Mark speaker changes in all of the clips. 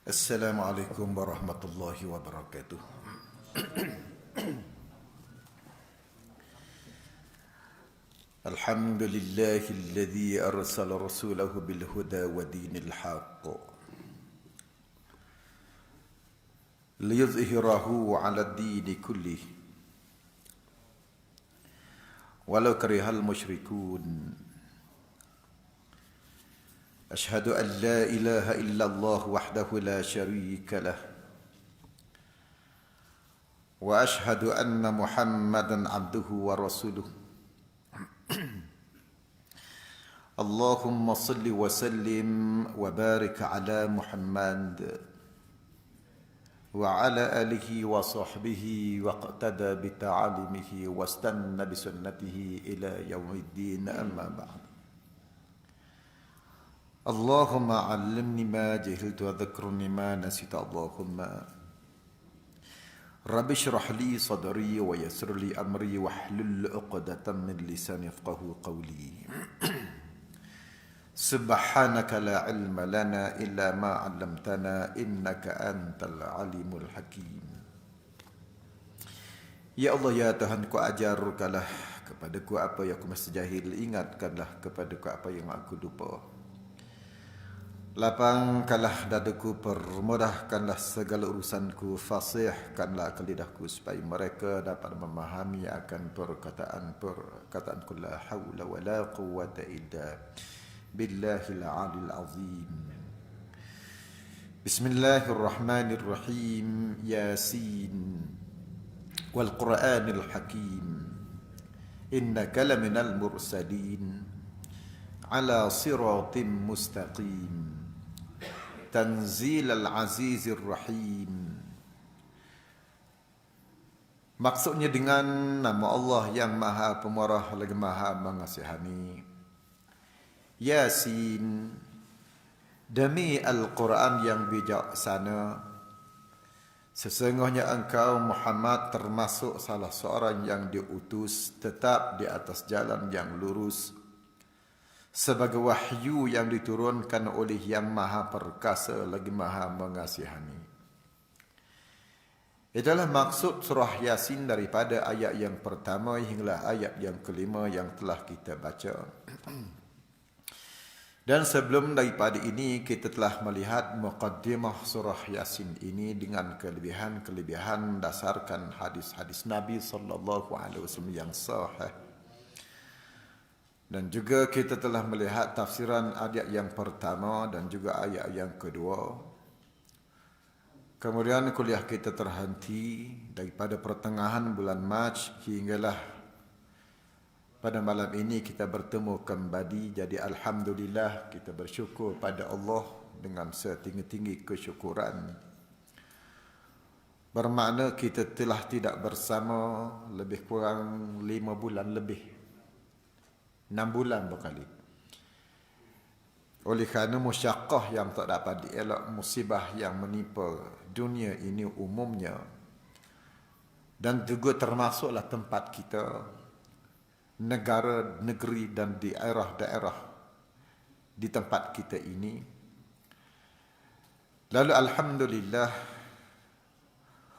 Speaker 1: Assalamualaikum warahmatullahi wabarakatuh. Alhamdulillahilladzi arsala rasulahu bil huda wa dinil haqq liyuzhirahu 'ala ad-dini kullih walau karihal musyrikun. أشهد أن لا إله إلا الله وحده لا شريك له وأشهد أن محمدا عبده ورسوله اللهم صل وسلم وبارك على محمد وعلى آله وصحبه واقتدى بتعاليمه واستنى بسنته إلى يوم الدين أما بعد. اللهم علمني ما جهلت وذكرني ما نسيت. اللهم رب اشرح لي صدري ويسر لي أمري واحلل عقدة من لساني يفقهوا قولي. سبحانك لا علم لنا إلا ما علمتنا إنك أنت العليم الحكيم. Ya Allah, ya Tuhan, ku ajarkanlah kepadaku apa yang aku masih jahil, ingatkanlah kepadaku apa yang aku lupa. Lapangkanlah dadaku, permudahkanlah segala urusanku, fasihkanlah lidahku supaya mereka dapat memahami akan perkataanku. La haula wa la quwwata illa billahil alil azim. Bismillahirrahmanirrahim. Yasin wal Qur'anil hakim. Innaka laminal mursalin ala siratim mustaqim. Tanzil al-Azizir Rahim. Maksudnya dengan nama Allah yang Maha Pemurah lagi Maha Mengasihani. Yasin, demi Al-Quran yang bijaksana, sesungguhnya engkau Muhammad termasuk salah seorang yang diutus tetap di atas jalan yang lurus, sebagai wahyu yang diturunkan oleh yang Maha Perkasa lagi Maha Mengasihani. Itulah maksud surah Yasin daripada ayat yang pertama hingga ayat yang kelima yang telah kita baca. Dan sebelum daripada ini kita telah melihat muqaddimah surah Yasin ini dengan kelebihan-kelebihan dasarkan hadis-hadis Nabi SAW yang sahih. Dan juga kita telah melihat tafsiran ayat yang pertama dan juga ayat yang kedua. Kemudian kuliah kita terhenti daripada pertengahan bulan Mac hinggalah pada malam ini kita bertemu kembali. Jadi alhamdulillah, kita bersyukur pada Allah dengan setinggi-tinggi kesyukuran. Bermakna kita telah tidak bersama lebih kurang 5 bulan lebih. 6 bulan berkali. Oleh kerana musyaqqah yang tak dapat dielak, musibah yang menimpa dunia ini umumnya, dan juga termasuklah tempat kita, negara, negeri dan daerah-daerah di tempat kita ini. Lalu alhamdulillah,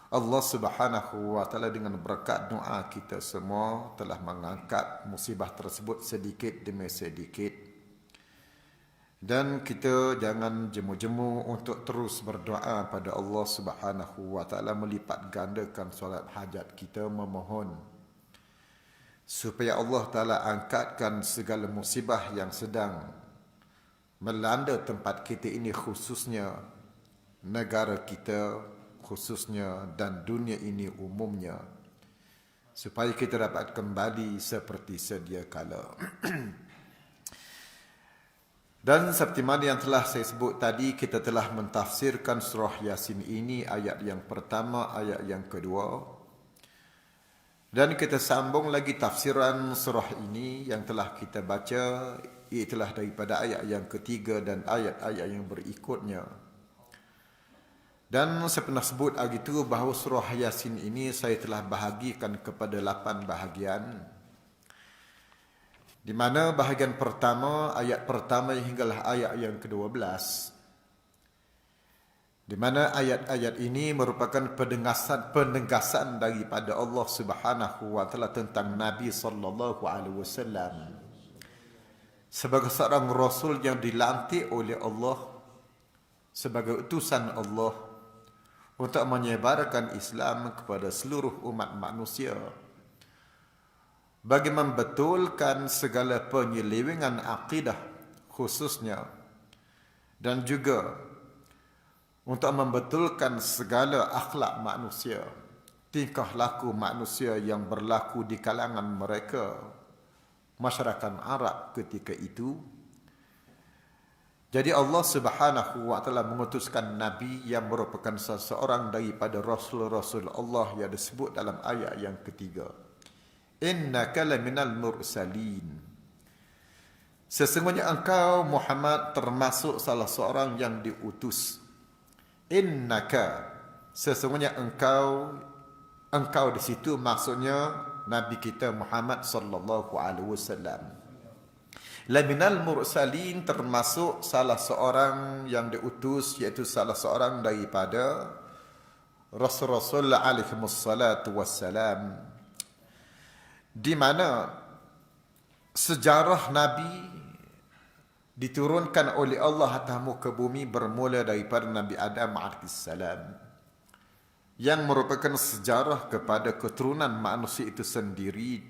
Speaker 1: Allah Subhanahu wa taala dengan berkat doa kita semua telah mengangkat musibah tersebut sedikit demi sedikit. Dan kita jangan jemu-jemu untuk terus berdoa pada Allah Subhanahu wa taala, melipat gandakan solat hajat kita, memohon supaya Allah taala angkatkan segala musibah yang sedang melanda tempat kita ini, khususnya negara kita khususnya dan dunia ini umumnya, supaya kita dapat kembali seperti sedia kala. Dan seperti mana yang telah saya sebut tadi, kita telah mentafsirkan surah Yasin ini, ayat yang pertama, ayat yang kedua. Dan kita sambung lagi tafsiran surah ini yang telah kita baca, ialah daripada ayat yang ketiga dan ayat-ayat yang berikutnya. Dan saya pernah sebut hari itu bahawa surah Yasin ini saya telah bahagikan kepada 8 bahagian. Di mana bahagian pertama, ayat pertama hinggalah ayat yang ke-12, Di mana ayat-ayat ini merupakan penegasan daripada Allah Subhanahu wa taala tentang Nabi sallallahu alaihi wasallam sebagai seorang rasul yang dilantik oleh Allah sebagai utusan Allah untuk menyebarkan Islam kepada seluruh umat manusia bagi membetulkan segala penyelewengan akidah khususnya dan juga untuk membetulkan segala akhlak manusia, tingkah laku manusia yang berlaku di kalangan mereka, masyarakat Arab ketika itu. Jadi Allah Subhanahu wa taala mengutuskan Nabi yang merupakan seseorang daripada Rasul-Rasul Allah yang disebut dalam ayat yang ketiga. Innaka laminal mursalin. Sesungguhnya engkau Muhammad termasuk salah seorang yang diutus. Innaka, sesungguhnya engkau di situ maksudnya Nabi kita Muhammad sallallahu alaihi wasallam. Laminal mursalin, termasuk salah seorang yang diutus, iaitu salah seorang daripada Rasul-Rasul alaihi wassalatu wassalam, di mana sejarah Nabi diturunkan oleh Allah atas muka bumi bermula daripada Nabi Adam alaihissalam, yang merupakan sejarah kepada keturunan manusia itu sendiri.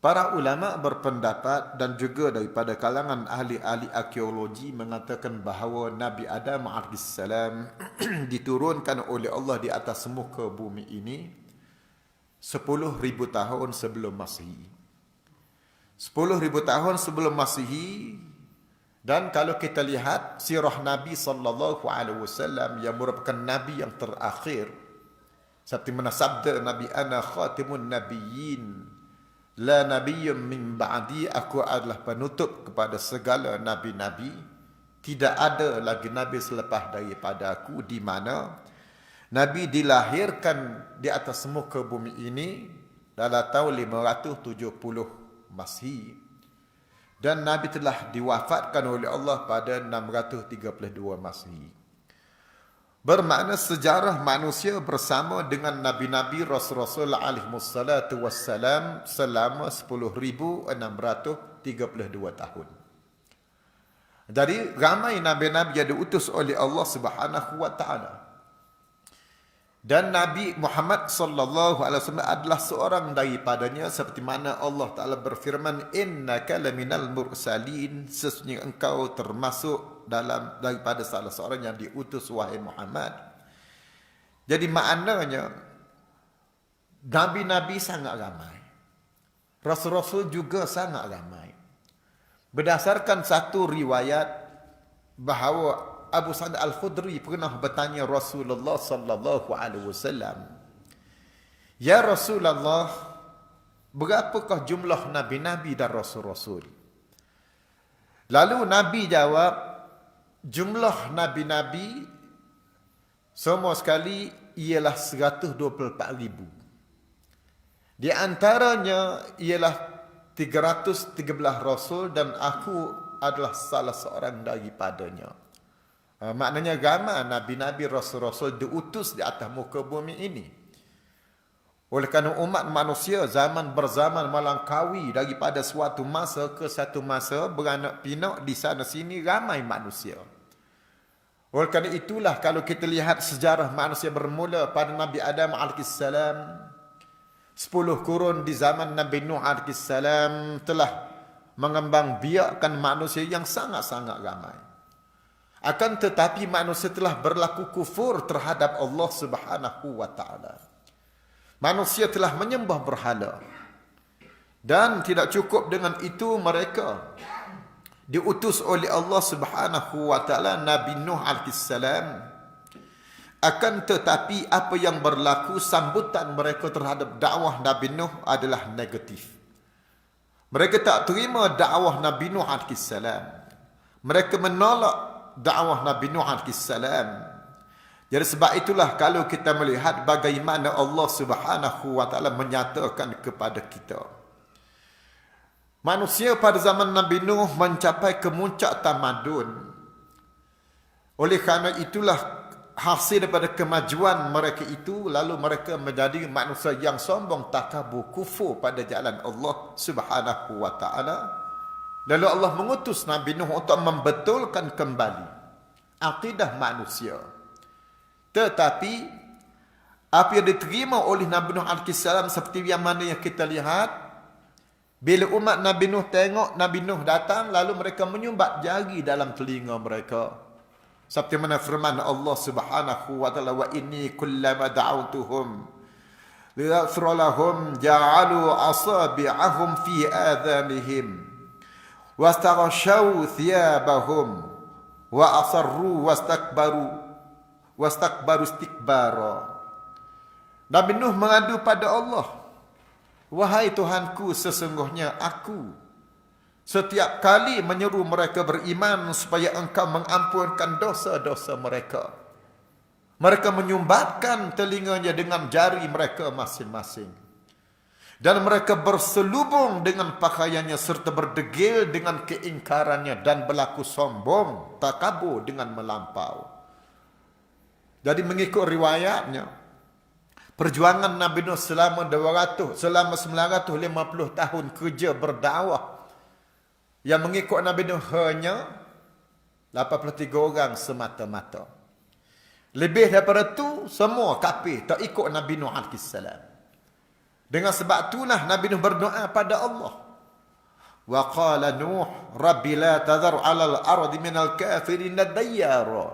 Speaker 1: Para ulama berpendapat dan juga daripada kalangan ahli-ahli arkeologi mengatakan bahawa Nabi Adam alaihissalam diturunkan oleh Allah di atas muka bumi ini 10,000 tahun sebelum Masihi. 10,000 tahun sebelum Masihi. Dan kalau kita lihat sirah Nabi sallallahu alaihi wasallam yang merupakan nabi yang terakhir, seperti mana sabda Nabi, ana khatimun nabiyyin la nabiyyun min ba'di, aku adalah penutup kepada segala nabi-nabi, tidak ada lagi nabi selepas daripada aku, di mana Nabi dilahirkan di atas muka bumi ini dalam tahun 570 Masihi. Dan Nabi telah diwafatkan oleh Allah pada 632 Masihi. Bermakna sejarah manusia bersama dengan Nabi-Nabi Rasul-Rasul alaihi wassalatu wassalam selama 10,632 tahun. Jadi ramai Nabi-Nabi yang diutus oleh Allah Subhanahu wa taala. Dan Nabi Muhammad sallallahu alaihi wasallam adalah seorang daripadanya, seperti mana Allah Taala berfirman, innaka laminal mursalin, sesungguhnya engkau termasuk daripada salah seorang yang diutus wahai Muhammad. Jadi maknanya nabi-nabi sangat ramai, rasul-rasul juga sangat ramai. Berdasarkan satu riwayat bahawa Abu Sa'id Al-Khudri pernah bertanya Rasulullah sallallahu alaihi wasallam, "Ya Rasulullah, berapakah jumlah nabi-nabi dan rasul-rasul?" Lalu Nabi jawab, jumlah nabi-nabi semua sekali ialah 124,000. Di antaranya ialah 313 rasul dan aku adalah salah seorang daripadanya. Maknanya ramai nabi-nabi rasul-rasul diutus di atas muka bumi ini. Oleh kerana umat manusia zaman berzaman melangkaui daripada suatu masa ke satu masa, beranak pinak di sana sini, ramai manusia. Oleh kerana itulah kalau kita lihat sejarah manusia bermula pada Nabi Adam AS, 10 kurun di zaman Nabi Nuh AS telah mengembang biakkan manusia yang sangat-sangat ramai. Akan tetapi manusia telah berlaku kufur terhadap Allah Subhanahu wa taala. Manusia telah menyembah berhala. Dan tidak cukup dengan itu, mereka diutus oleh Allah Subhanahu wa taala Nabi Nuh alaihissalam. Akan tetapi apa yang berlaku, sambutan mereka terhadap dakwah Nabi Nuh adalah negatif. Mereka tak terima dakwah Nabi Nuh alaihissalam. Mereka menolak dakwah Nabi Nuh alaihissalam. Jadi sebab itulah kalau kita melihat bagaimana Allah Subhanahu wa taala menyatakan kepada kita, manusia pada zaman Nabi Nuh mencapai kemuncak tamadun. Oleh kerana itulah hasil daripada kemajuan mereka itu, lalu mereka menjadi manusia yang sombong, takabur, kufur pada jalan Allah Subhanahu wa taala. Lalu Allah mengutus Nabi Nuh untuk membetulkan kembali akidah manusia. Tetapi apa yang diterima oleh Nabi Nuh alaihissalam seperti yang mana yang kita lihat, bila umat Nabi Nuh tengok Nabi Nuh datang, lalu mereka menyumbat jari dalam telinga mereka. Seperti mana firman Allah Subhanahu wa taala, wa inni kullama da'awtuhum liyaghfira lahum ja'alu asabi'ahum fi adhanihim wastaghshaw thiyabahum wa asarru wastakbaru istikbara. Nabi Nuh mengadu pada Allah, wahai Tuhanku, sesungguhnya aku setiap kali menyeru mereka beriman supaya engkau mengampunkan dosa-dosa mereka, mereka menyumbatkan telinganya dengan jari mereka masing-masing, dan mereka berselubung dengan pakaiannya serta berdegil dengan keingkarannya dan berlaku sombong, takabur dengan melampau. Jadi mengikut riwayatnya, perjuangan Nabi Nuh selama 950 tahun kerja berdakwah, yang mengikut Nabi Nuh hanya 83 orang semata-mata. Lebih daripada itu, semua kafir tak ikut Nabi Nuh alaihissalam. Dengan sebab itulah Nabi Nuh berdoa pada Allah. Wa qala Nuh, Rabbi la tadhar 'alal ardi minal kafirin dayyara.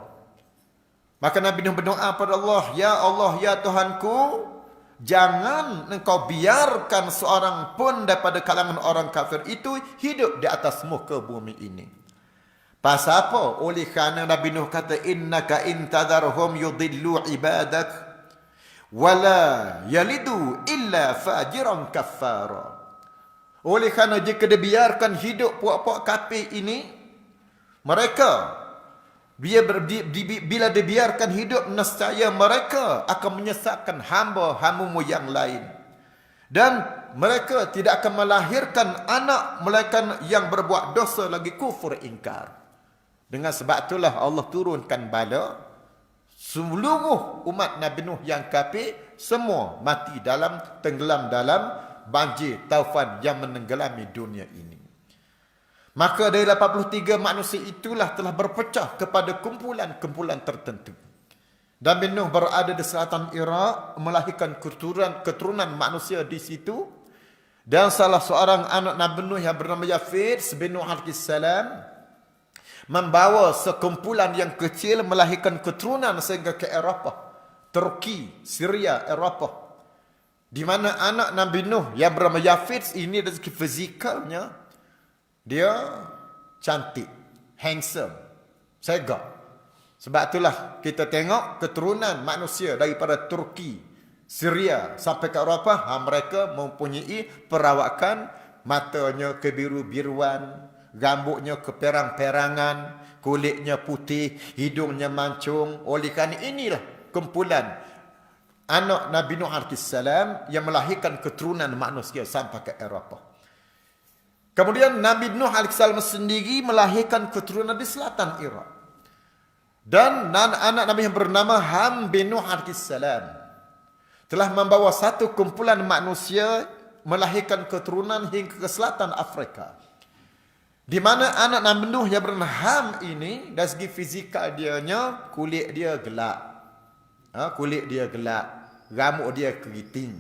Speaker 1: Maka Nabi Nuh berdoa pada Allah, ya Tuhanku, jangan engkau biarkan seorang pun daripada kalangan orang kafir itu hidup di atas muka bumi ini. Pasal apa? Oleh kerana Nabi Nuh kata, innaka intadharhum yudillu ibadak wala yalidu illa fajiran kaffara. Oleh kerana jika dibiarkan hidup puak-puak kafir ini, mereka bila dibiarkan hidup, nescaya mereka akan menyesatkan hamba-hambamu yang lain. Dan mereka tidak akan melahirkan anak melainkan yang berbuat dosa lagi kufur ingkar. Dengan sebab itulah Allah turunkan bala, seluruh umat Nabi Nuh yang kafir semua mati tenggelam dalam banjir taufan yang menenggelami dunia ini. Maka dari 83 manusia itulah telah berpecah kepada kumpulan-kumpulan tertentu. Nabi Nuh berada di selatan Iraq, melahirkan keturunan manusia di situ. Dan salah seorang anak Nabi Nuh yang bernama Yafid bin Nuh alaihissalam membawa sekumpulan yang kecil melahirkan keturunan sehingga ke Eropah, Turki, Syria, Eropah. Di mana anak Nabi Nuh yang bernama Yafid ini dari segi fizikalnya, dia cantik, handsome, segak. Sebab itulah kita tengok keturunan manusia daripada Turki, Syria sampai ke Eropah, mereka mempunyai perawakan, matanya kebiru-biruan, rambutnya keperang-perangan, kulitnya putih, hidungnya mancung. Oleh kerana inilah kumpulan anak Nabi Nuh alaihissalam yang melahirkan keturunan manusia sampai ke Eropah. Kemudian Nabi Nuh alaihissalam sendiri melahirkan keturunan di selatan Iraq. Dan anak Nabi yang bernama Ham bin Nuh alaihissalam telah membawa satu kumpulan manusia melahirkan keturunan hingga ke selatan Afrika. Di mana anak Nabi Nuh yang bernama Ham ini, dari segi fizikal dianya, kulit dia gelap. Kulit dia gelap, rambut dia keriting.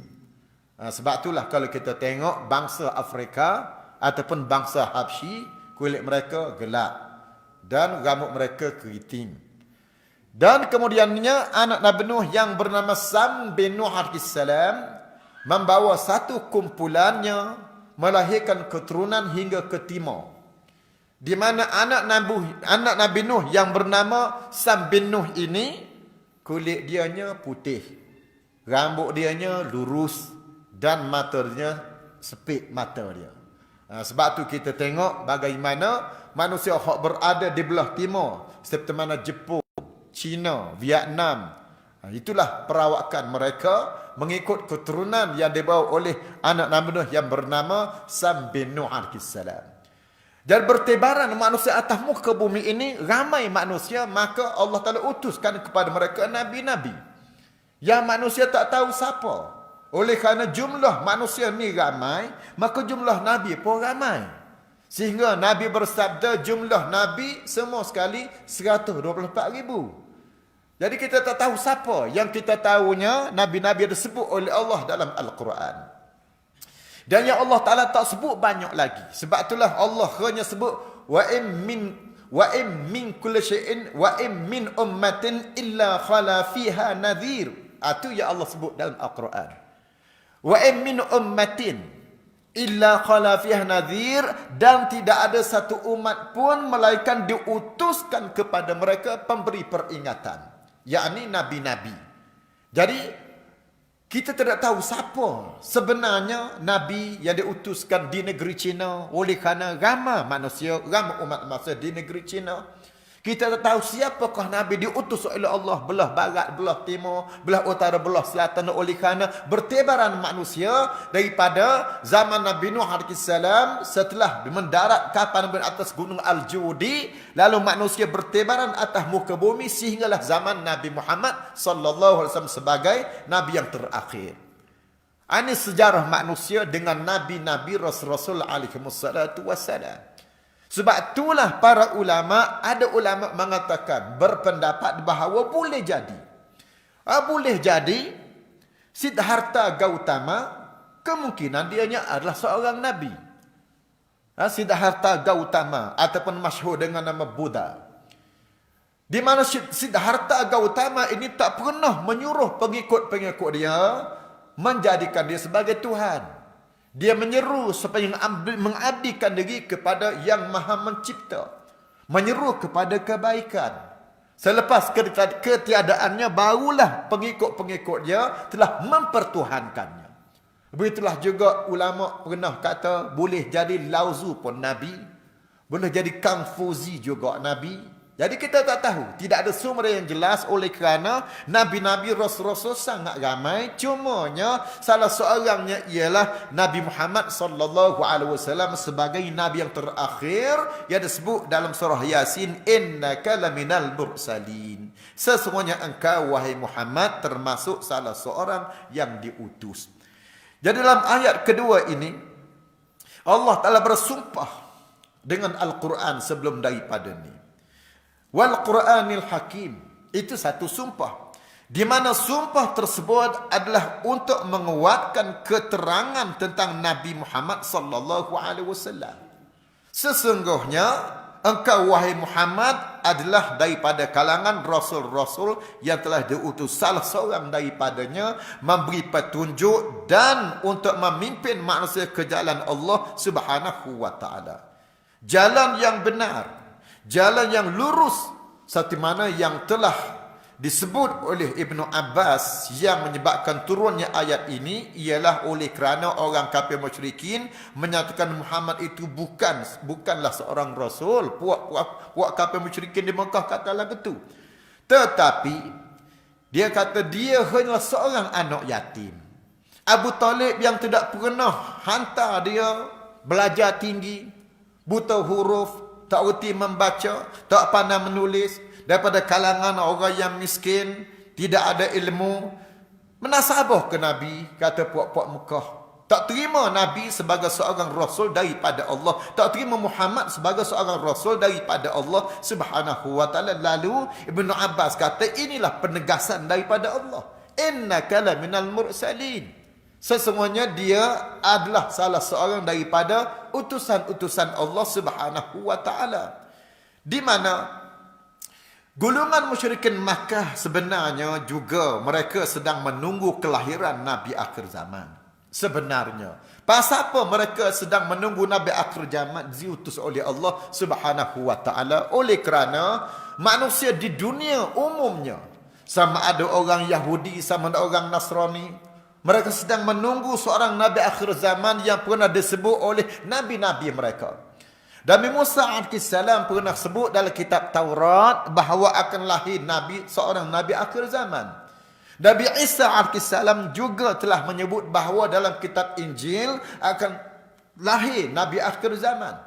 Speaker 1: Sebab itulah kalau kita tengok bangsa Afrika ataupun bangsa Habsyi, kulit mereka gelap dan rambut mereka keriting. Dan kemudiannya anak Nabi Nuh yang bernama Sam bin Nuh alaihissalam membawa satu kumpulannya melahirkan keturunan hingga ke timur. Di mana anak Nabi Nuh yang bernama Sam bin Nuh ini, kulit dianya putih, rambut dianya lurus dan matanya sepit mata dia. Sebab tu kita tengok bagaimana manusia yang berada di belah timur, seperti mana Jepun, China, Vietnam, itulah perawakan mereka mengikut keturunan yang dibawa oleh anak Nabi Nuh yang bernama Sam bin Nuh alaihissalam. Dan bertebaran manusia atas muka bumi ini, ramai manusia, maka Allah Ta'ala utuskan kepada mereka nabi-nabi. Yang manusia tak tahu siapa. Oleh kerana jumlah manusia ni ramai, maka jumlah nabi pun ramai. Sehingga Nabi bersabda jumlah nabi semua sekali 124,000. Jadi kita tak tahu siapa. Yang kita tahunya nabi-nabi disebut oleh Allah dalam Al-Quran. Dan yang Allah Ta'ala tak sebut banyak lagi. Sebab itulah Allah hanya sebut wa in min kulli syai'in wa in min ummatin illa khala fiha nadhir. Itu yang Allah sebut dalam Al-Quran. Wa in min ummatin illa khala fiha nadhir, dan tidak ada satu umat pun melainkan diutuskan kepada mereka pemberi peringatan, yakni nabi-nabi. Jadi kita tidak tahu siapa sebenarnya nabi yang diutuskan di negeri China, oleh kerana ramai manusia, ramai umat manusia di negeri China. Kita tak tahu siapakah nabi diutus oleh Allah belah barat, belah timur, belah utara, belah selatan, oleh kerana bertebaran manusia daripada zaman Nabi Nuh AS setelah mendarat kapal di atas gunung Al-Judi, lalu manusia bertebaran atas muka bumi sehinggalah zaman Nabi Muhammad sallallahu alaihi wasallam sebagai nabi yang terakhir. Ini sejarah manusia dengan nabi-nabi, rasul-rasul alaihi wassalatu wassalam. Sebab itulah para ulama, ada ulama mengatakan, berpendapat bahawa boleh jadi. Boleh jadi Siddhartha Gautama kemungkinan dianya adalah seorang nabi. Siddhartha Gautama ataupun masyhur dengan nama Buddha. Di mana Siddhartha Gautama ini tak pernah menyuruh pengikut-pengikut dia menjadikan dia sebagai Tuhan. Dia menyeru supaya mengabdikan diri kepada Yang Maha Mencipta. Menyeru kepada kebaikan. Selepas ketiadaannya, barulah pengikut-pengikut dia telah mempertuhankannya. Begitulah juga ulama pernah kata, boleh jadi Lao Tzu pun Nabi. Boleh jadi Confucius juga Nabi. Jadi kita tak tahu. Tidak ada sumber yang jelas, oleh kerana nabi-nabi, rasul-rasul sangat ramai. Cumanya salah seorangnya ialah Nabi Muhammad sallallahu alaihi wasallam sebagai nabi yang terakhir, yang disebut dalam surah Yasin, innaka laminal mursalin. Sesungguhnya engkau wahai Muhammad termasuk salah seorang yang diutus. Jadi dalam ayat kedua ini Allah Ta'ala bersumpah dengan Al-Quran sebelum daripada ini. Wal Quranil Hakim. Itu satu sumpah. Di mana sumpah tersebut adalah untuk menguatkan keterangan tentang Nabi Muhammad sallallahu alaihi wasallam. Sesungguhnya engkau wahai Muhammad adalah daripada kalangan rasul-rasul yang telah diutus, salah seorang daripadanya memberi petunjuk dan untuk memimpin manusia ke jalan Allah Subhanahu wa taala. Jalan yang benar, jalan yang lurus, seperti mana yang telah disebut oleh Ibnu Abbas yang menyebabkan turunnya ayat ini ialah oleh kerana orang kafir musyrikin menyatakan Muhammad itu bukanlah seorang rasul. Puak kafir musyrikin di Mekah katalah betul. Tetapi dia kata dia hanya seorang anak yatim. Abu Talib yang tidak pernah hantar dia belajar tinggi, buta huruf, tak reti membaca, tak pandai menulis, daripada kalangan orang yang miskin, tidak ada ilmu, menasabah ke Nabi, kata puak-puak Mekah. Tak terima Nabi sebagai seorang rasul daripada Allah, tak terima Muhammad sebagai seorang rasul daripada Allah Subhanahu wa taala. Lalu Ibnu Abbas kata inilah penegasan daripada Allah, innaka laminal mursalin. Sesungguhnya dia adalah salah seorang daripada utusan-utusan Allah Subhanahu wa taala. Di mana golongan musyrikin Makkah sebenarnya juga mereka sedang menunggu kelahiran Nabi akhir zaman. Sebenarnya, pasal apa mereka sedang menunggu Nabi akhir zaman diutus oleh Allah Subhanahu wa taala? Oleh kerana manusia di dunia umumnya, sama ada orang Yahudi, sama ada orang Nasrani, mereka sedang menunggu seorang Nabi akhir zaman yang pernah disebut oleh Nabi-Nabi mereka. Nabi Musa AS pernah sebut dalam kitab Taurat bahawa akan lahir seorang Nabi akhir zaman. Nabi Isa AS juga telah menyebut bahawa dalam kitab Injil akan lahir Nabi akhir zaman.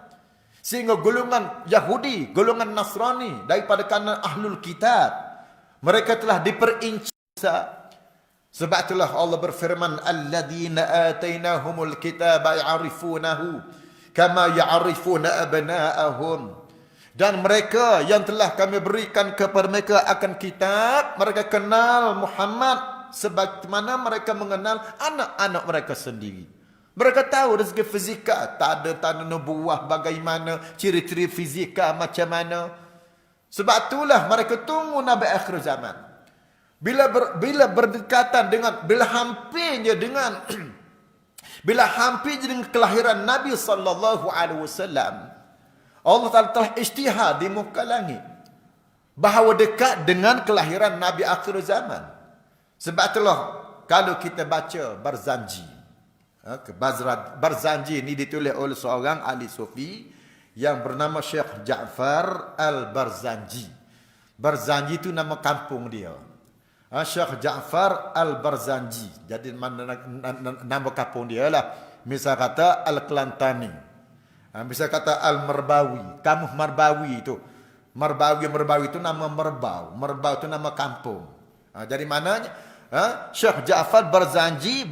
Speaker 1: Sehingga golongan Yahudi, golongan Nasrani daripada kalangan ahlul kitab, mereka telah diperinci. Sebab itulah Allah berfirman, alladzina atainahumul kitaba ya'rifunahu kama ya'rifuna abna'ahum. Dan mereka yang telah kami berikan kepada mereka akan kitab, mereka kenal Muhammad sebagaimana mereka mengenal anak-anak mereka sendiri. Mereka tahu dari segi fizika, tanda-tanda nubuah bagaimana, ciri-ciri fizika macam mana. Sebab itulah mereka tunggu Nabi akhir zaman. Bila berdekatan dengan, bila hampirnya dengan bila hampirnya dengan kelahiran Nabi sallallahu alaihi wasallam, Allah Taala telah isytihar di muka langit bahawa dekat dengan kelahiran Nabi akhir zaman. Sebab itulah kalau kita baca Barzanji, Barzanji ini ditulis oleh seorang ahli sufi yang bernama Syekh Ja'far Al-Barzanji. Barzanji itu nama kampung dia. Syekh Ja'far Al-Barzanji. Jadi nama kampung dia lah. Misal kata Al-Kelantani. Misal kata Al-Merbawi. Kamuh Merbawi itu. Merbawi itu nama Merbau. Merbau itu nama kampung. Jadi mananya? Syekh Ja'far Barzanji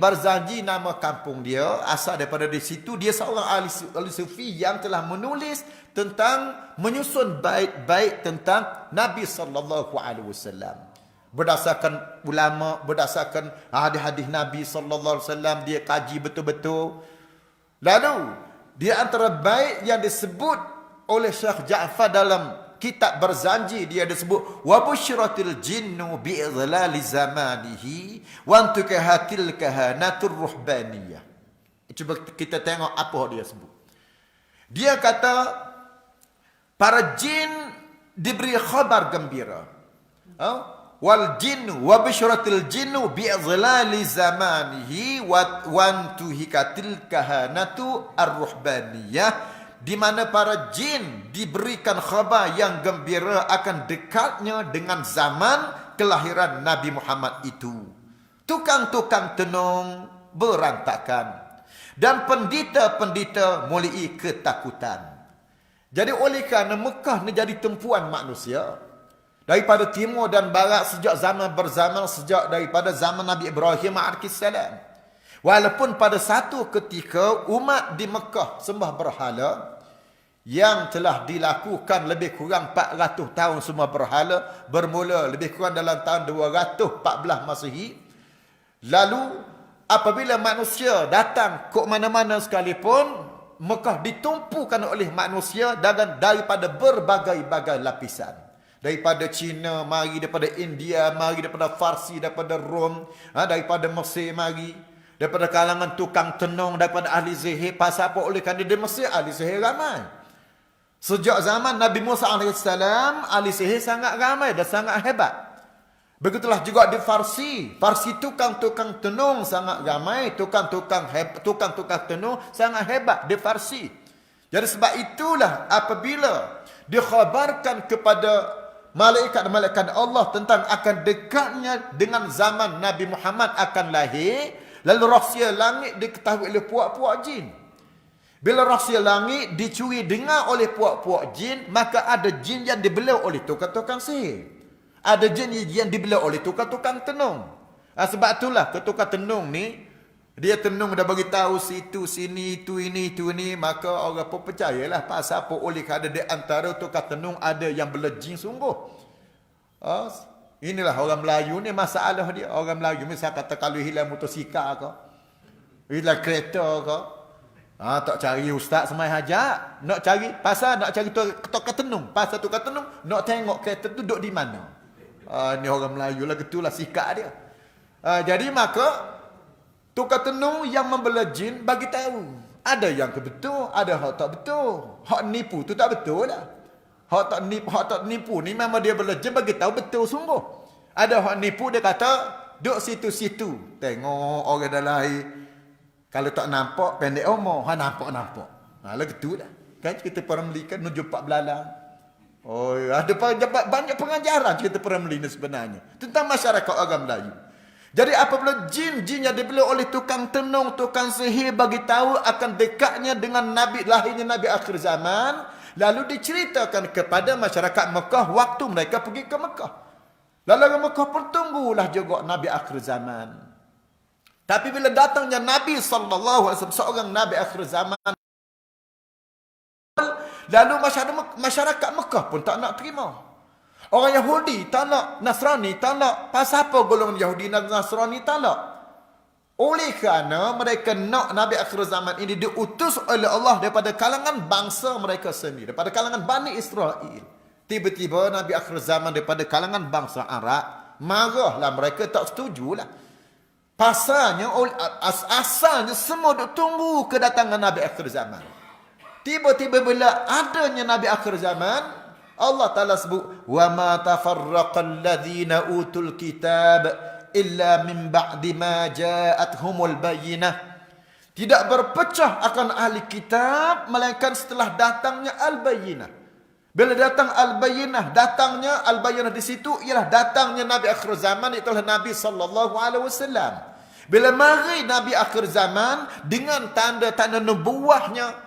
Speaker 1: nama kampung dia, asal daripada di situ. Dia seorang ahli sufi yang telah menulis tentang, menyusun bait-bait tentang Nabi sallallahu alaihi wasallam. Berdasarkan ulama, berdasarkan hadis-hadis Nabi sallallahu alaihi wasallam, dia kaji betul-betul. Lalu di antara bait yang disebut oleh Syekh Ja'far dalam kitab Barzanji, dia disebut wa busyratil jinnu bi idlali zamanihi wa antukahatil kahanatur ruhbaniyah. Cuba kita tengok apa dia sebut. Dia kata para jin diberi khabar gembira. Wal jinnu wa busyratil jinnu bi idlali zamanihi wa antukahatil kahanatu ar-ruhbaniyah, di mana para jin diberikan khabar yang gembira akan dekatnya dengan zaman kelahiran Nabi Muhammad itu. Tukang-tukang tenung berantakan dan pendeta-pendeta mulai ketakutan. Jadi oleh kerana Mekah ni jadi tumpuan manusia daripada timur dan barat sejak zaman berzaman, sejak daripada zaman Nabi Ibrahim alaihissalam. Walaupun pada satu ketika umat di Mekah sembah berhala, yang telah dilakukan lebih kurang 400 tahun semua berhala, bermula lebih kurang dalam tahun 214 Masehi. Lalu apabila manusia datang ke mana-mana sekalipun, Mekah ditumpukan oleh manusia daripada berbagai-bagai lapisan. Daripada Cina mari, daripada India mari, daripada Farsi, daripada Rom, daripada Mesir mari, daripada kalangan tukang tenung, daripada ahli sihir. Pasal apa? Oleh kerana di Mesir ahli sihir ramai. Sejak zaman Nabi Musa AS, ahli sihir sangat ramai dan sangat hebat. Begitulah juga di Farsi. Farsi tukang-tukang tenung sangat ramai. Tukang-tukang tenung sangat hebat di Farsi. Jadi sebab itulah apabila dikhabarkan kepada malaikat-malaikat Allah tentang akan dekatnya dengan zaman Nabi Muhammad akan lahir, lalu rahsia langit diketahui oleh puak-puak jin. Bila rahsia langit dicuri dengar oleh puak-puak jin, maka ada jin yang dibela oleh tukang-tukang sihir. Ada jin yang dibela oleh tukang-tukang tenung. Sebab itulah tukang tenung ni, dia tenung dah bagi tahu situ, sini, itu, ini, maka orang pun percayalah. Pasal apa? Oleh kerana di antara tukang tenung ada yang bela jin sungguh. Inilah orang Melayu ni masalah dia. Orang Melayu misal kata kalau hilang motosikal ke, hilang kereta ke, tak cari ustaz semai hajat, nak cari pasal nak cari tukang tenung, pasal tukang tenung nak tengok kereta tu duduk di mana. Ni orang Melayu lah, gitulah sikap dia. Jadi maka tukang tenung yang membela jin bagi tahu, ada yang betul, ada hak tak betul. Hak nipu tu tak betul lah. Hak tak nipu ni memang dia bela jin bagi tahu betul sungguh. Ada hak nipu, dia kata duduk situ-situ, tengok orang dah lahir. Kalau tak nampak, pendek umur. Nampak. Lah gitu dah. Kan kita Peramli kan nuju pak belalang. Ada banyak pengajaran cerita Peramli ni sebenarnya. Tentang masyarakat orang Melayu. Jadi apabila jin yang dibela oleh tukang tenung, tukang sihir bagi tahu akan dekatnya dengan Nabi, lahirnya Nabi akhir zaman, Lalu diceritakan kepada masyarakat Mekah waktu mereka pergi ke Mekah. Lalu orang Mekah pun tunggulah juga Nabi akhir zaman. Tapi bila datangnya Nabi SAW, seorang Nabi akhir zaman, lalu masyarakat Mekah pun tak nak terima. Orang Yahudi tak nak, Nasrani tak nak. Pasal apa golongan Yahudi dan Nasrani tak nak? Oleh kerana mereka nak Nabi akhir zaman ini diutus oleh Allah daripada kalangan bangsa mereka sendiri, daripada kalangan Bani Israel. Tiba-tiba Nabi akhir zaman daripada kalangan bangsa Arab, marahlah mereka, tak setujulah. Pasalnya, asalnya semua duk tunggu kedatangan Nabi akhir zaman. Tiba-tiba bila adanya Nabi akhir zaman, Allah Ta'ala sebut, وَمَا تَفَرَّقَ الَّذِينَ أُوتُوا الْكِتَابِ إِلَّا مِنْ بَعْدِ مَا جَاءَتْهُمُ الْبَيِّنَةِ. Tidak berpecah akan ahli kitab melainkan setelah datangnya al-bayyinah. Bila datang al-bayyinah, datangnya al-bayyinah di situ ialah datangnya Nabi akhir zaman, itulah Nabi SAW. Bila mari Nabi akhir zaman dengan tanda-tanda nubuahnya,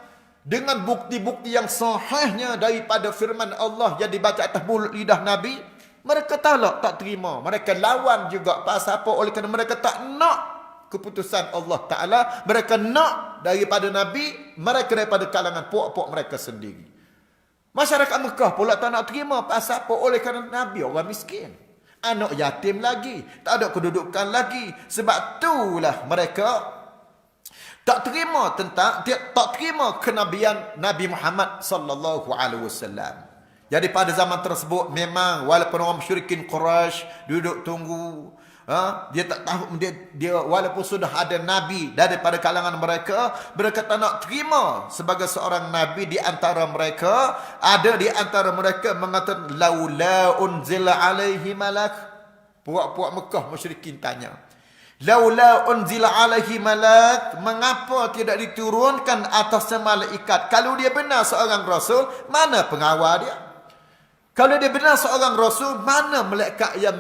Speaker 1: dengan bukti-bukti yang sahihnya daripada firman Allah yang dibaca atas mulut lidah Nabi, mereka tak terima. Mereka lawan juga. Pasal apa? Oleh kerana mereka tak nak keputusan Allah Ta'ala. Mereka nak daripada Nabi, mereka daripada kalangan puak-puak mereka sendiri. Masyarakat Mekah pula tak nak terima. Pasal apa? Oleh kerana Nabi orang miskin, anak yatim lagi, tak ada kedudukan lagi. Sebab itulah mereka tak terima kenabian Nabi Muhammad sallallahu alaihi wasallam. Jadi pada zaman tersebut memang walaupun orang musyrikin Quraisy duduk tunggu, dia tak tahu, dia walaupun sudah ada nabi daripada kalangan mereka, mereka tak nak terima sebagai seorang nabi di antara mereka. Ada di antara mereka mengatakan laula unzila alaihi malak. Puak-puak Mekah musyrikin tanya, laula unzila alaihi malak, mengapa tidak diturunkan atasnya malaikat? Kalau dia benar seorang rasul, mana pengawal dia? Kalau dia benar seorang rasul, mana malaikat yang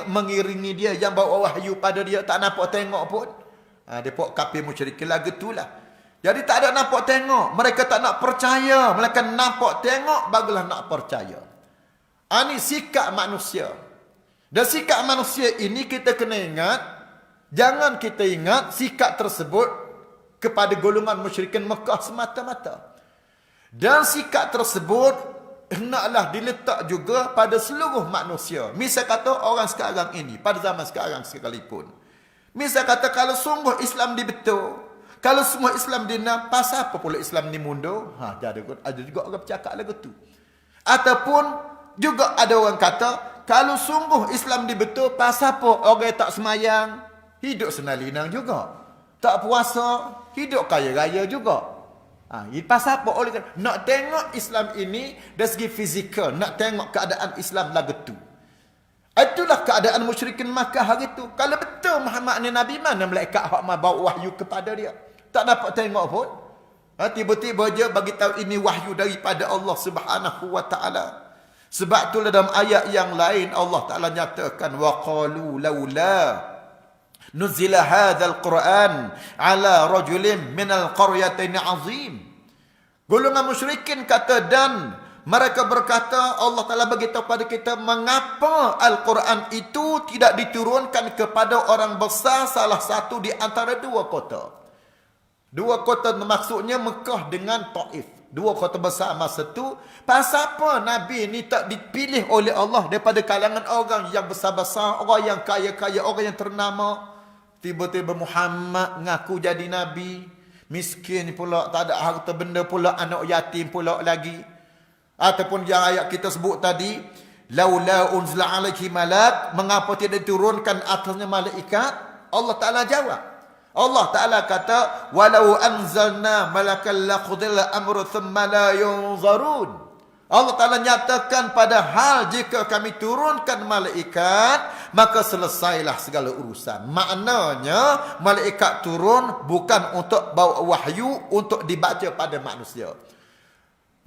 Speaker 1: mengiringi dia, yang bawa wahyu pada dia? Tak nampak tengok pun. Dia puak kafir musyrikin lah gitulah. Jadi tak ada nampak tengok. Mereka tak nak percaya. Mereka nampak tengok, barulah nak percaya. Ini sikap manusia. Dan sikap manusia ini kita kena ingat. Jangan kita ingat sikap tersebut kepada golongan musyrikin Mekah semata-mata. Dan sikap tersebut hendaklah diletak juga pada seluruh manusia. Misal kata orang sekarang ini, pada zaman sekarang sekalipun. Misal kata kalau sungguh Islam dibetul, kalau semua Islam dina, pasal apa pula Islam ni mundur? Ada juga orang bercakap lagu tu. Ataupun juga ada orang kata, kalau sungguh Islam dibetul, pasal apa orang tak semayang, hidup senalinang juga. Tak puasa, hidup kaya raya juga. Pasal apa? Oleh kerana nak tengok Islam ini dari segi fizikal, nak tengok keadaan Islam lagu tu. Itulah keadaan musyrikin Makkah hari tu. Kalau betul Muhammad ni Nabi, mana malaikat hak bawa wahyu kepada dia? Tak dapat tengok pun. Tiba-tiba je bagi tahu ini wahyu daripada Allah Subhanahu wa taala. Sebab itulah dalam ayat yang lain Allah Taala nyatakan wa qalu laula nuzila hadzal Quran ala rajulin minal qaryatayn azim. Golongan musyrikin kata, dan mereka berkata, Allah Ta'ala beritahu pada kita, mengapa Al-Quran itu tidak diturunkan kepada orang besar salah satu di antara dua kota. Dua kota maksudnya Mekah dengan Taif. Dua kota besar masa tu. Pasal apa Nabi ni tak dipilih oleh Allah daripada kalangan orang yang besar-besar, orang yang kaya-kaya, orang yang ternama? Tiba-tiba Muhammad ngaku jadi Nabi. Miskin pula, tak ada harta benda pula, anak yatim pula lagi. Ataupun yang ayat kita sebut tadi, laula unzila alaihi malak, mengapa tidak diturunkan atasnya malaikat? Allah Ta'ala jawab. Allah Ta'ala kata, walau anzalna malakan laqudil amru thumma la yunzarun. Allah Ta'ala nyatakan, padahal jika kami turunkan malaikat, maka selesailah segala urusan. Maknanya, malaikat turun bukan untuk bawa wahyu, untuk dibaca pada manusia.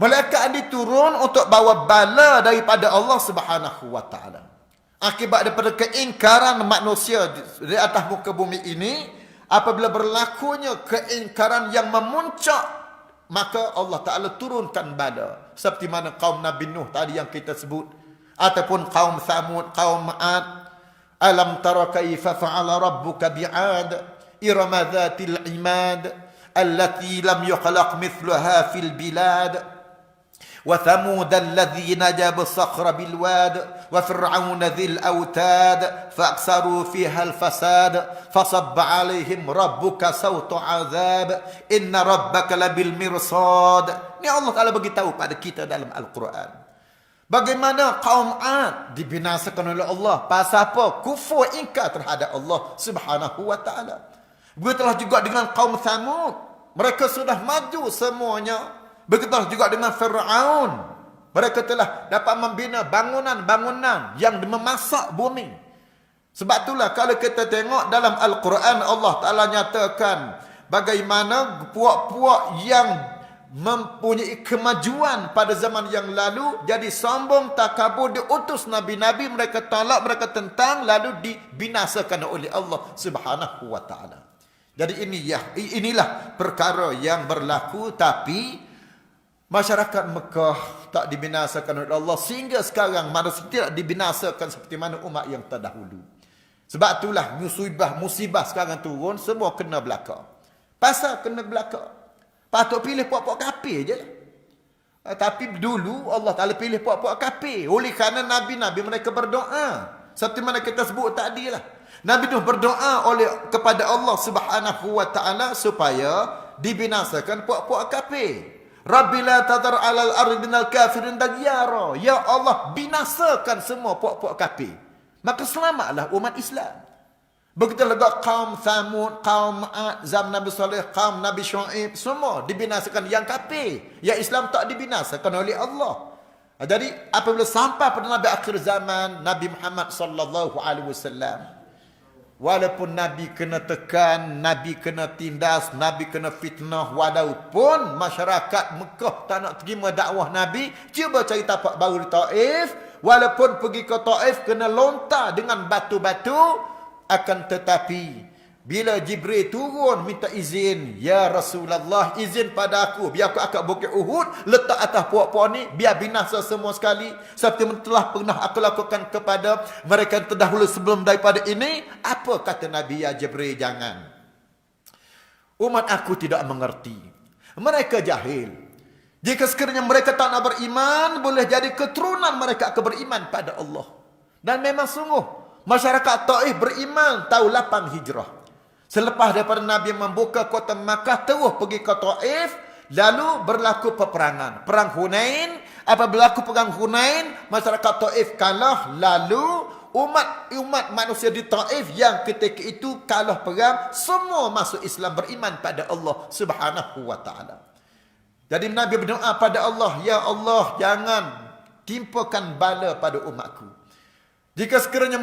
Speaker 1: Malaikat diturun untuk bawa bala daripada Allah Subhanahu wa taala. Akibat daripada keingkaran manusia di atas muka bumi ini, apabila berlakunya keingkaran yang memuncak, maka Allah Ta'ala turunkan bala. seperti mana kaum Nabi Nuh tadi yang kita sebut, ataupun kaum Thamud, kaum Ma'ad. Alam tara kaifa fa'ala rabbuka bi'ad irama dhatil imad allati lam yukhlaq mithluha fil bilad وثمود الذين جابوا الصخر بالواد وفرعون ذي الأوتاد فأكثروا فيها الفساد فصب عليهم ربك سوط عذاب إن ربك لبالمرصاد. Ini Allah Ta'ala beritahu pada kita dalam Al-Quran. Bagaimana kaum Ad dibinasakan oleh Allah. Pasal apa? Kufur ingkar terhadap Allah Subhanahu wa Ta'ala. Begitulah juga dengan kaum Thamud. Mereka sudah maju semuanya. Begitulah juga dengan Fir'aun. Mereka telah dapat membina bangunan-bangunan yang memasak bumi. Sebab itulah kalau kita tengok dalam Al-Quran, Allah Ta'ala nyatakan bagaimana puak-puak yang mempunyai kemajuan pada zaman yang lalu jadi sombong, takabur, diutus Nabi-Nabi, mereka tolak, mereka tentang, lalu dibinasakan oleh Allah Subhanahu wa Ta'ala. Jadi inilah perkara yang berlaku, tapi masyarakat Mekah tak dibinasakan oleh Allah sehingga sekarang manusia tidak dibinasakan seperti mana umat yang terdahulu. Sebab itulah musibah sekarang turun, semua kena belaka. Pasal kena belaka. Patut pilih puak-puak kafir je lah. Tapi dulu Allah Ta'ala pilih puak-puak kafir. Oleh kerana Nabi-Nabi mereka berdoa. Seperti mana kita sebut tadi lah. Nabi Nuh berdoa kepada Allah Subhanahu wa Ta'ala supaya dibinasakan puak-puak kafir. Rabbi la tadar alal ardi minal kafirin dagyara. Ya Allah, binasakan semua puak-puak kafir. Maka selamatlah umat Islam. Begitu juga kaum Thamud, kaum Ad, zaman Nabi Saleh, kaum Nabi Syuaib, semua dibinasakan yang kafir. Yang Islam tak dibinasakan oleh Allah. Jadi apabila sampai pada Nabi akhir zaman, Nabi Muhammad sallallahu alaihi wasallam, walaupun Nabi kena tekan, Nabi kena tindas, Nabi kena fitnah, walaupun masyarakat Mekah tak nak terima dakwah Nabi, cuba cari tapak baru di Taif, walaupun pergi ke Taif kena lontar dengan batu-batu, akan tetapi bila Jibril turun minta izin, ya Rasulullah, izin pada aku, biar aku angkat bukit Uhud, letak atas puak-puak ni, biar binasa semua sekali, seperti yang telah pernah aku lakukan kepada mereka yang terdahulu sebelum daripada ini. Apa kata Nabi? Ya Jibril, jangan. Umat aku tidak mengerti, mereka jahil. Jika sekiranya mereka tak nak beriman, boleh jadi keturunan mereka akan beriman pada Allah. Dan memang sungguh masyarakat Taif beriman tahun 8 Hijrah. Selepas daripada Nabi membuka kota Makkah, terus pergi ke Taif, lalu berlaku peperangan. Perang Hunain. Apabila berlaku perang Hunain, masyarakat Taif kalah, lalu umat manusia di Taif yang ketika itu kalah perang, semua masuk Islam, beriman pada Allah Subhanahu wa Ta'ala. Jadi Nabi berdoa pada Allah, ya Allah, jangan timpakan bala pada umatku. Jika sekiranya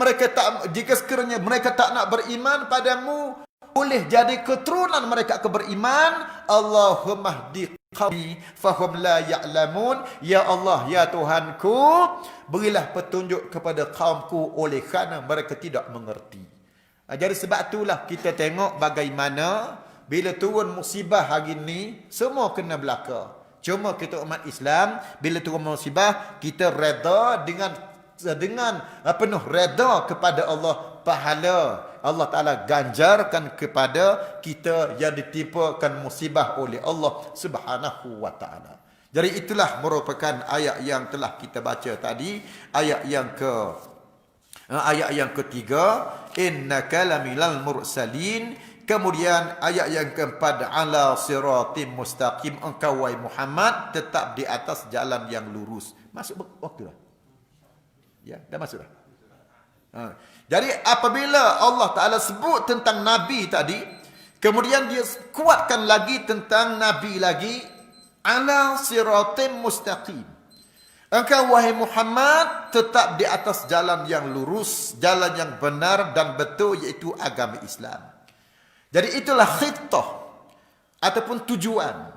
Speaker 1: mereka tak nak beriman padamu, boleh jadi keturunan mereka akan beriman. Allahumma hdi qaumi fahum la ya'lamun. Ya Allah, ya Tuhanku, berilah petunjuk kepada kaumku oleh kerana mereka tidak mengerti. Jadi sebab itulah kita tengok bagaimana bila turun musibah hari ni, semua kena belaka. Cuma kita umat Islam, bila turun musibah, kita reda dengan penuh reda kepada Allah. Pahala Allah Ta'ala ganjarkan kepada kita yang ditimpakan musibah oleh Allah Subhanahu wa Ta'ala. Jadi itulah merupakan ayat yang telah kita baca tadi, ayat yang ketiga, innaka laminal mursalin. Kemudian ayat yang keempat, ala siratim mustaqim, engkau wahai Muhammad tetap di atas jalan yang lurus. Masuk waktu dah. Ya, dah masuk dah. Jadi apabila Allah Ta'ala sebut tentang Nabi tadi, kemudian dia kuatkan lagi tentang Nabi lagi, ala siratim mustaqim. Engkau wahai Muhammad tetap di atas jalan yang lurus, jalan yang benar dan betul, iaitu agama Islam. Jadi itulah khitah ataupun tujuan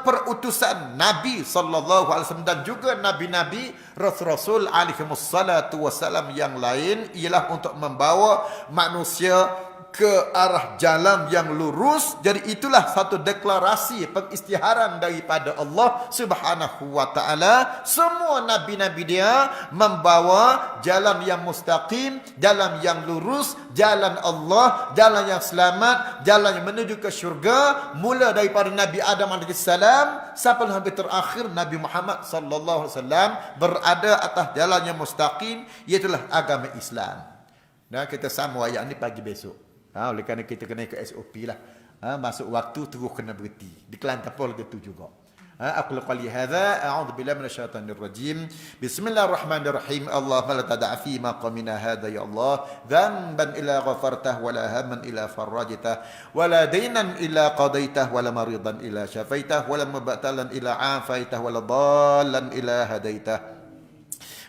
Speaker 1: perutusan Nabi sallallahu alaihi wasallam dan juga nabi-nabi, rasul-rasul alaihi wassalatu wassalam yang lain, ialah untuk membawa manusia ke arah jalan yang lurus. Jadi itulah satu deklarasi pengisytiharan daripada Allah Subhanahu wa taala. Semua nabi-nabi dia membawa jalan yang mustaqim, jalan yang lurus, jalan Allah, jalan yang selamat, jalan yang menuju ke syurga, mula daripada Nabi Adam alaihissalam sampai sampai terakhir Nabi Muhammad sallallahu alaihi wasallam berada atas jalan yang mustaqim, iaitu agama Islam. Nah, kita sama ayat ni pagi besok. Oleh kerana kita kena ikut SOP lah. Masuk waktu terus kena berhenti. Di Kelantan pun gitu juga. Aku qali hadza a'udzu billahi minasyaitonir rajim. Bismillahirrahmanirrahim. Allahumma la tad'a fi maqamina hadza ya Allah dhanban illa ghafartah wa la hamman illa farajtah wa la daynan illa qadaitah wa la maridan illa syafaitah wa la mubtalan illa afaitah wa la dhallan illa hadaitah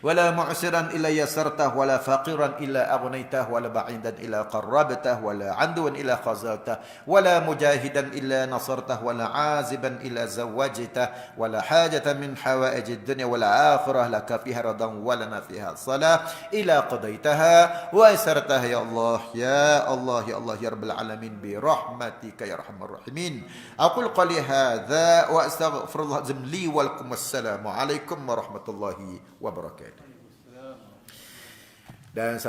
Speaker 1: ولا معسرا إلا يسرته ولا فقيرا إلا أغنيته ولا بعيدا إلا قربته ولا عدوا إلا خزلته ولا مجاهدا إلا نصرته ولا عازبا إلا زوجته ولا حاجة من حوائج الدنيا والآخرة لك فيها رضا ولنا فيها صلاة إلا قضيتها ويسرتها يا الله يا الله يا الله يا رب العالمين برحمتك يا أرحم الراحمين. أقول قولي هذا وأستغفر الله لي ولكم. السلام عليكم ورحمة الله wabarakatuh. Dan